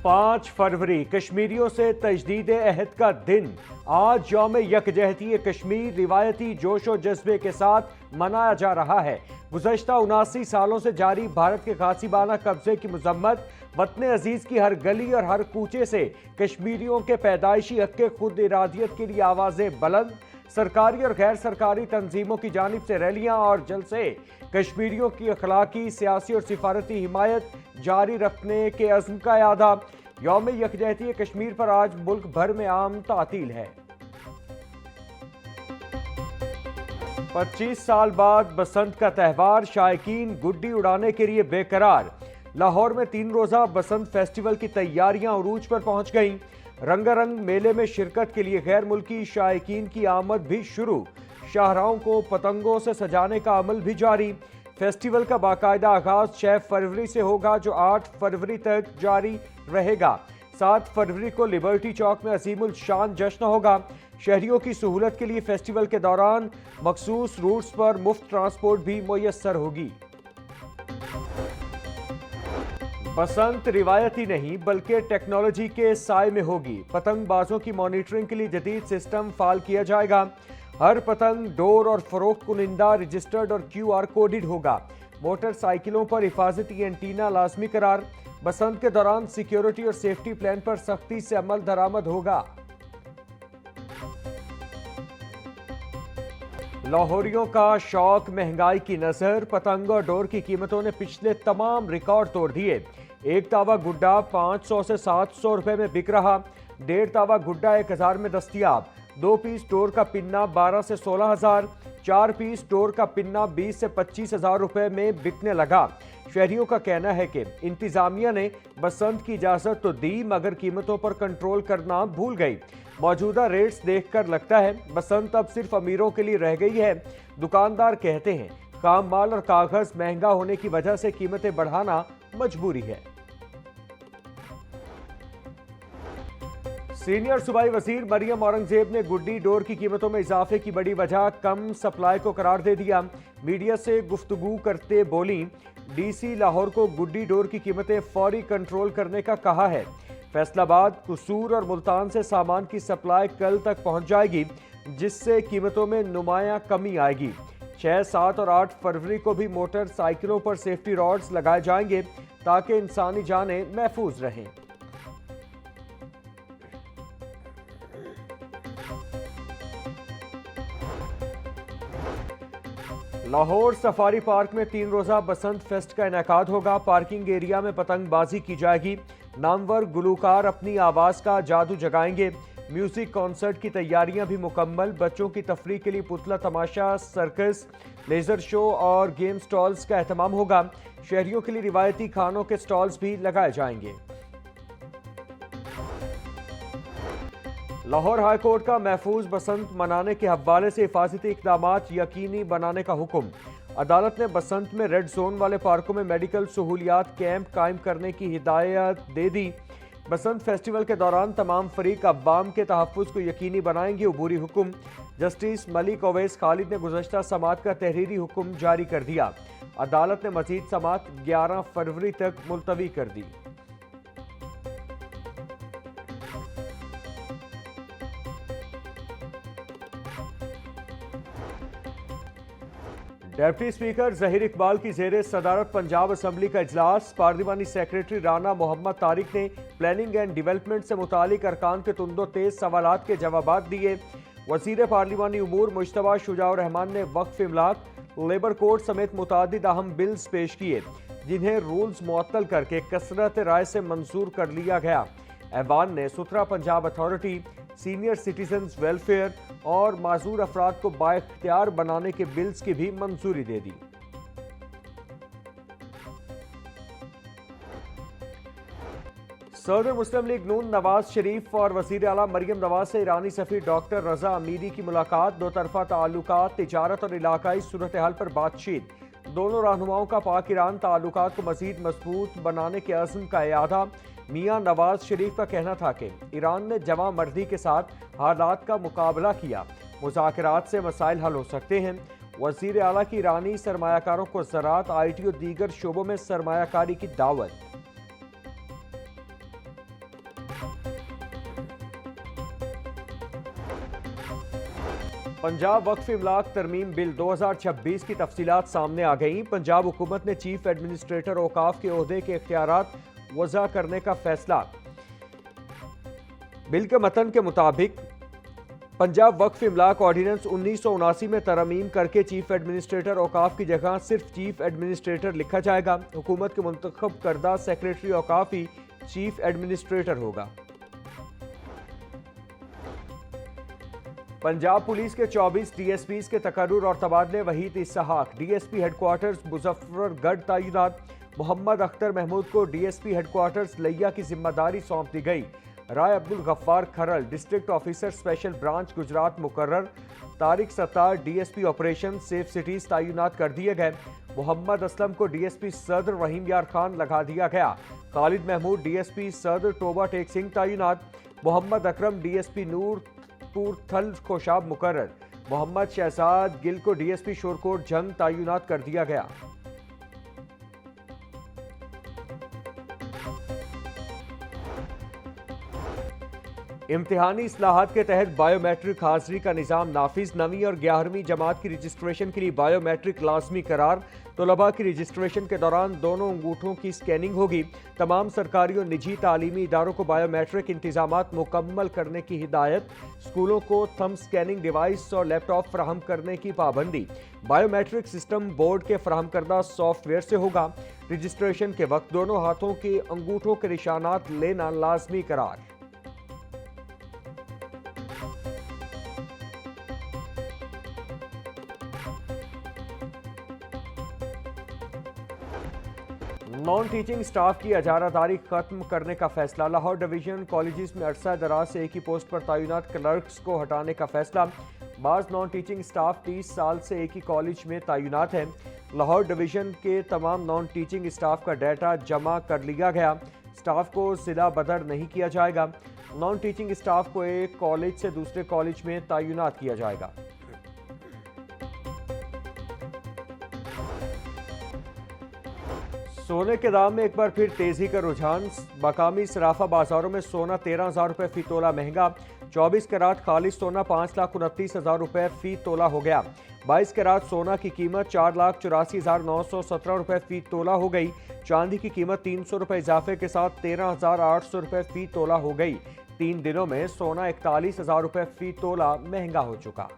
5 फरवरी कश्मीरियों से तजदीद अहद का दिन। आज यौम यकजहती कश्मीर रिवायती जोश व जज्बे के साथ मनाया जा रहा है। गुज़श्ता 79 सालों से जारी भारत के गासिबाना कब्जे की मजम्मत, वतन अजीज की हर गली और हर कूचे से कश्मीरियों के पैदाइशी हक के खुद इरादियत के लिए आवाजें बुलंद, सरकारी और गैर सरकारी तंजीमों की जानिब से रैलियां और जलसे कश्मीरियों की अखलाकी, सियासी और सिफारती हिमायत जारी रखने के अज़्म का यादा। यौम यकजहती कश्मीर पर आज मुल्क भर में आम तातील है। 25 साल बाद बसंत का त्यौहार, शायकीन गुड्डी उड़ाने के लिए बेकरार। लाहौर में 3 रोजा बसंत फेस्टिवल की तैयारियां उरूज पर पहुंच गईं। रंगारंग मेले में शिरकत के लिए गैर मुल्की शायकीन की आमद भी शुरू। शाहराहों को पतंगों से सजाने का अमल भी जारी। फेस्टिवल का बाकायदा आगाज 6 फरवरी से होगा, जो 8 फरवरी तक जारी रहेगा। 7 फरवरी को लिबर्टी चौक में अजीमुल शान जश्न होगा। शहरियों की सहूलत के लिए फेस्टिवल के दौरान मखसूस रूट्स पर मुफ्त ट्रांसपोर्ट भी मुयस्सर होगी। बसंत रिवायती नहीं बल्कि टेक्नोलॉजी के साए में होगी। पतंगबाजों की मॉनिटरिंग के लिए जदीद सिस्टम फाल किया जाएगा। हर पतंग डोर और फरोख्त कुनिंदा रजिस्टर्ड और QR कोडेड होगा। मोटरसाइकिलों पर हिफाजती एंटीना लाजमी करार। बसंत के दौरान सिक्योरिटी और सेफ्टी प्लान पर सख्ती से अमल दरामद होगा। लाहौरियों का शौक महंगाई की नजर, पतंग और डोर की कीमतों ने पिछले तमाम रिकॉर्ड तोड़ दिए। एक तावा गुड्डा 500 से 700 रुपए में बिक रहा। 1.5 तावा गुड्डा 1000 में दस्तियाब। 2 पीस डोर का पिन्ना 12 से 16,000। 4 पीस डोर का पिन्ना 20 से 25,000 रुपए में बिकने लगा। शहरियों का कहना है कि इंतजामिया ने बसंत की इजाजत तो दी, मगर कीमतों पर कंट्रोल करना भूल गई। मौजूदा रेट्स देखकर लगता है बसंत अब सिर्फ अमीरों के लिए रह गई है। दुकानदार कहते हैं काम माल और कागज महंगा होने की वजह से कीमतें बढ़ाना मजबूरी है। सीनियर सूबाई वजीर मरियम औरंगजेब ने गुड्डी डोर की कीमतों में इजाफे की बड़ी वजह कम सप्लाई को करार दे दिया। मीडिया से गुफ्तगू करते बोली, DC लाहौर को गुड्डी डोर की कीमतें फौरी कंट्रोल करने का कहा है। फैसलाबाद, कसूर और मुल्तान से सामान की सप्लाई कल तक पहुंच जाएगी, जिससे कीमतों में नुमाया कमी आएगी। 6, 7 और 8 फरवरी को भी मोटरसाइकिलों पर सेफ्टी रॉड्स लगाए जाएंगे ताकि इंसानी जानें महफूज रहें। लाहौर सफारी पार्क में 3 रोजा बसंत फेस्ट का इनेकाद होगा। पार्किंग एरिया में पतंगबाजी की जाएगी। नामवर गुलूकार अपनी आवाज का जादू जगाएंगे। म्यूजिक कॉन्सर्ट की तैयारियां भी मुकम्मल। बच्चों की तफरीह के लिए पुतला तमाशा, सर्कस, लेजर शो और गेम स्टॉल्स का एहतमाम होगा। शहरियों के लिए रिवायती खानों के स्टॉल्स भी लगाए जाएंगे। लाहौर हाई कोर्ट का महफूज बसंत मनाने के हवाले से हिफाजती इक़दामात यकीनी बनाने का हुक्म। अदालत ने बसंत में रेड जोन वाले पार्कों में मेडिकल सहूलियात कैंप कायम करने की हिदायत दे दी। बसंत फेस्टिवल के दौरान तमाम फरीक अवाम के तहफ़्फ़ुज़ को यकीनी बनाएंगे अबूरी हुक्म। जस्टिस मलिक ओवैस खालिद ने गुज़श्ता समात का तहरीरी हुक्म जारी कर दिया। अदालत ने मज़ीद समात 11 फरवरी तक मुलतवी कर दी। डिप्टी स्पीकर ज़हीर इकबाल की ज़ेरे सदारत पंजाब असम्बली का इजलास। पार्लिमानी सेक्रेटरी राना मोहम्मद तारिक ने प्लानिंग एंड डेवलपमेंट से मुतालिक अरकान के तुंदो तेज सवालात के जवाबात दिए। वज़ीर पार्लिमानी उमूर मुश्तबा शुजाउर रहमान ने वक्फ इमलाक, लेबर कोड समेत मुतादिद अहम बिल्स पेश किए, जिन्हें रूल्स मुअत्तल करके कसरत राय से मंजूर कर लिया गया। ऐवान ने सुथरा Punjab authority, senior citizens welfare और माजूर अफराद को बाइख्तियार बनाने के बिल्स की भी मंजूरी दे दी। सदर मुस्लिम लीग नून नवाज शरीफ और वजीर आला मरियम नवाज से ईरानी सफीर डॉक्टर रजा अमीरी की मुलाकात। 2 तरफा ताल्लुकात, तिजारत और इलाकाई सूरत हाल पर बातचीत। दोनों रहनुमाओं का पाक ईरान ताल्लुकात को मजीद मजबूत बनाने के अज़्म का इयादा। मियां नवाज शरीफ का कहना था कि ईरान ने जवां मर्दी के साथ हालात का मुकाबला किया, मुज़ाकरात से मसाइल हल हो सकते हैं। वज़ीर आला की ईरानी सरमायाकारों को ज़राअत, IT और दीगर शोबों में सरमायाकारी की दावत। पंजाब वक्फ इमलाक तरमीम बिल 2026 की तफसीलात सामने आ गई। पंजाब हुकूमत ने चीफ एडमिनिस्ट्रेटर औकाफ के ओहदे के इख्तियारात वज़ा करने का फैसला। बिल के मतन के मुताबिक पंजाब वक्फ इमलाक ऑर्डिनेंस 1979 में तरमीम करके चीफ एडमिनिस्ट्रेटर औकाफ की जगह सिर्फ चीफ एडमिनिस्ट्रेटर लिखा जाएगा। हुकूमत के मुंतखब करदा सेक्रेटरी औकाफ ही चीफ एडमिनिस्ट्रेटर होगा। पंजाब पुलिस के 24 डीएसपीज के तकर्रुर और तबादले। वहीद इसहाक डीएसपी हेडक्वार्टर्स मुजफ्फरगढ़ तैनात। मोहम्मद अख्तर महमूद को डीएसपी हेडक्वार्टर्स लिया की जिम्मेदारी सौंप दी गई। Rai Abdul Ghaffar Kharal district officer special branch Gujrat मुकर्रर। Tariq Sattar DSP operation safe cities तैनात कर दिए गए। मोहम्मद असलम को डीएसपी सदर रहीम यार खान लगा दिया गया। खालिद महमूद डीएसपी सदर टोबा टेक सिंह तैनात। मोहम्मद अकरम डीएसपी नूरपुर थल कोशाब मुकर्रर। मोहम्मद शहजाद गिल को डीएसपी शोरकोट जंग तैनात कर दिया गया। इम्तिहानी इस्लाहात के तहत बायोमेट्रिक हाजिरी का निज़ाम नाफिज। 9वीं और 11वीं जमात की रजिस्ट्रेशन के लिए बायोमेट्रिक लाजमी करार। तलबा की रजिस्ट्रेशन के दौरान दोनों अंगूठों की स्कैनिंग होगी। तमाम सरकारी और निजी तालीमी इदारों को बायोमेट्रिक इंतजामात मुकम्मल करने की हिदायत। स्कूलों को थंब स्कैनिंग डिवाइस और लैपटॉप फराहम करने की पाबंदी। बायोमेट्रिक सिस्टम बोर्ड के फराहम करदा सॉफ्टवेयर से होगा। रजिस्ट्रेशन के वक्त दोनों हाथों के अंगूठों के निशानात लेना लाजमी करार। नॉन टीचिंग स्टाफ की अजारादारी खत्म करने का फैसला। लाहौर डिवीजन कॉलेजेस में अरसा दराज से एक ही पोस्ट पर तैनात क्लर्क्स को हटाने का फैसला। बाज़ नॉन टीचिंग स्टाफ 30 साल से एक ही कॉलेज में तैनात है। लाहौर डिवीजन के तमाम नॉन टीचिंग स्टाफ का डाटा जमा कर लिया गया। स्टाफ को जिला बदर नहीं किया जाएगा। नॉन टीचिंग स्टाफ को एक कॉलेज से दूसरे कॉलेज में तैनात किया जाएगा। सोने के दाम में एक बार फिर तेजी का रुझान। मकामी सराफा बाजारों में सोना 13,000 रुपये फी तोला महंगा। 24 कैरात खालिश सोना 5,29,000 रुपये फी तोला हो गया। 22 कैरात सोना की कीमत 4,84,917 रुपये फी तोला हो गई। चांदी की कीमत 300 रुपये इजाफे के साथ 13,800 रुपये फी तोला हो गई। 3 दिनों में सोना 41,000 रुपये फी तोला महंगा हो चुका।